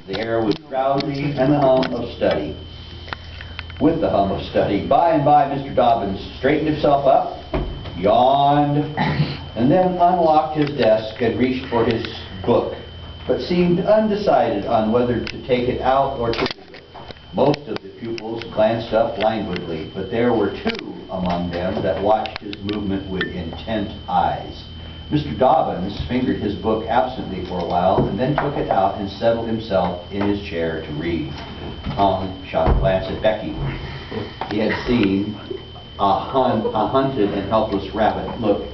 The air was drowsy and the hum of study. With the hum of study, by and by Mr. Dobbins straightened himself up, yawned, and then unlocked his desk and reached for his book, but seemed undecided on whether to take it out or to leave it. Most of the pupils glanced up languidly, but there were two among them that watched his movement with intent eyes. Mr. Dobbins fingered his book absently for a while and then took it out and settled himself in his chair to read. Tom shot a glance at Becky. He had seen a hunted and helpless rabbit look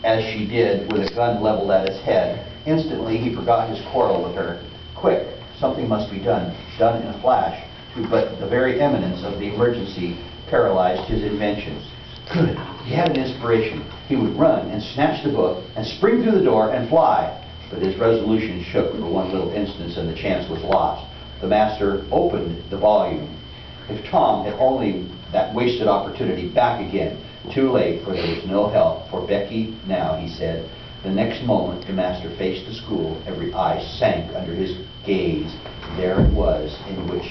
as she did with a gun leveled at his head. Instantly he forgot his quarrel with her. Quick, something must be done in a flash, but the very imminence of the emergency paralyzed his inventions. Good, he had an inspiration. He would run and snatch the book and spring through the door and fly. But his resolution shook for one little instant and the chance was lost. The master opened the volume. If Tom had only that wasted opportunity back again. Too late, for there was no help for Becky now, he said. The next moment the master faced the school. Every eye sank under his gaze. There it was, in which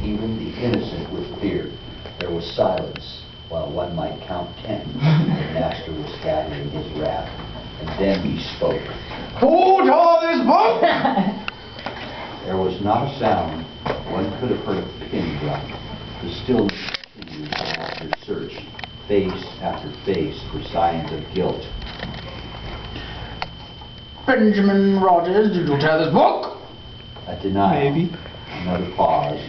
even the innocent with fear. There was silence, while one might count 10. The master was gathering his wrath. And then he spoke. Who tore this book? There was not a sound. One could have heard a pin drop. The stillness continued after search, face after face, for signs of guilt. Benjamin Rogers, did you tear this book? A denial. Maybe. Another pause.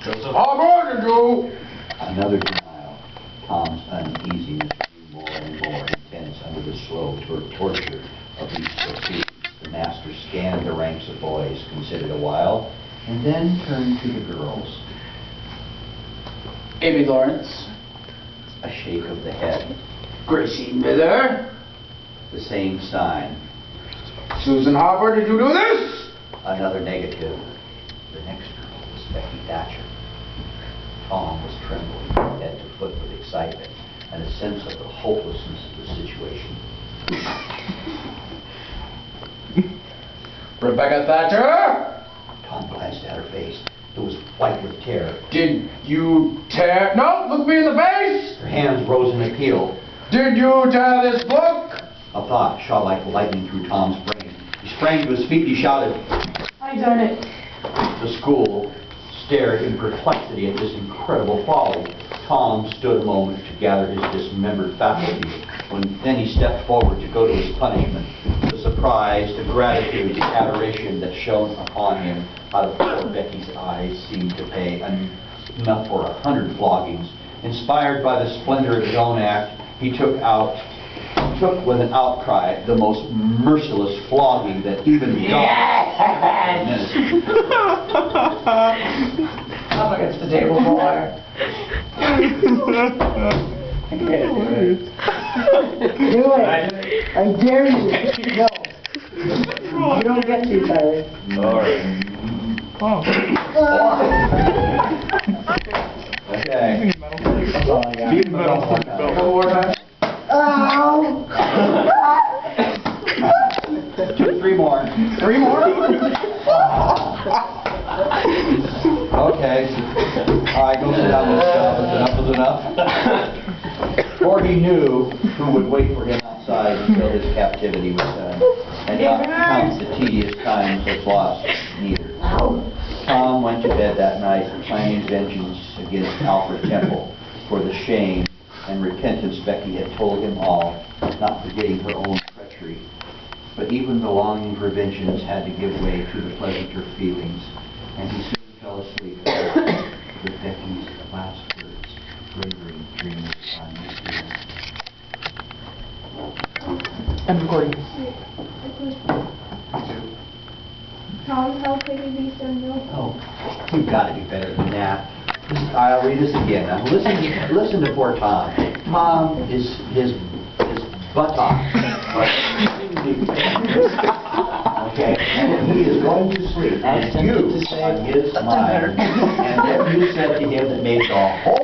Joseph Harbour, did you? Another denial. Tom's uneasiness grew more and more intense under the slow torture of each proceeding. The master scanned the ranks of boys, considered a while, and then turned to the girls. Amy Lawrence. A shake of the head. Gracie Miller. The same sign. Susan Harper, did you do this? Another negative. The next girl was Becky Thatcher. Tom was trembling from head to foot with excitement and a sense of the hopelessness of the situation. Rebecca Thatcher. Tom glanced at her face. It was white with terror. Did you tear... No, look me in the face! Her hands rose in appeal. Did you tear this book? A thought shot like lightning through Tom's brain. He sprang to his feet. He shouted. I done it. The school stared in perplexity at this incredible folly. Tom stood a moment to gather his dismembered faculties. Then he stepped forward to go to his punishment. The surprise, the gratitude, the adoration that shone upon him out of poor Becky's eyes seemed to pay enough for 100 floggings. Inspired by the splendor of his own act, he took with an outcry the most merciless flogging that even God administered. Up against the table, boy. Do it. I dare you. No. You don't get to, Tyler. All right. Oh. Okay. That's all I got. Beat him up one time. One more time. Oh. Three more. Three more? Okay. All right, go sit down, Mr. Dobbins. Enough is enough. For he knew who would wait for him outside until his captivity was done, and not count the tedious times of lost neither. Tom went to bed that night planning vengeance against Alfred Temple for the shame and repentance Becky had told him all, not forgetting her own treachery. But even the longing for vengeance had to give way to the pleasanter feelings, and he soon fell asleep with Becky's last words, lingering dreams on his ear. I'm recording. Tom, how could you be so new? Oh, you've got to be better than that. I'll read this again. Now listen to poor Tom. Tom is his buttock. Okay, and he is going to sleep. And you on his mind. And then you said to him that made the whole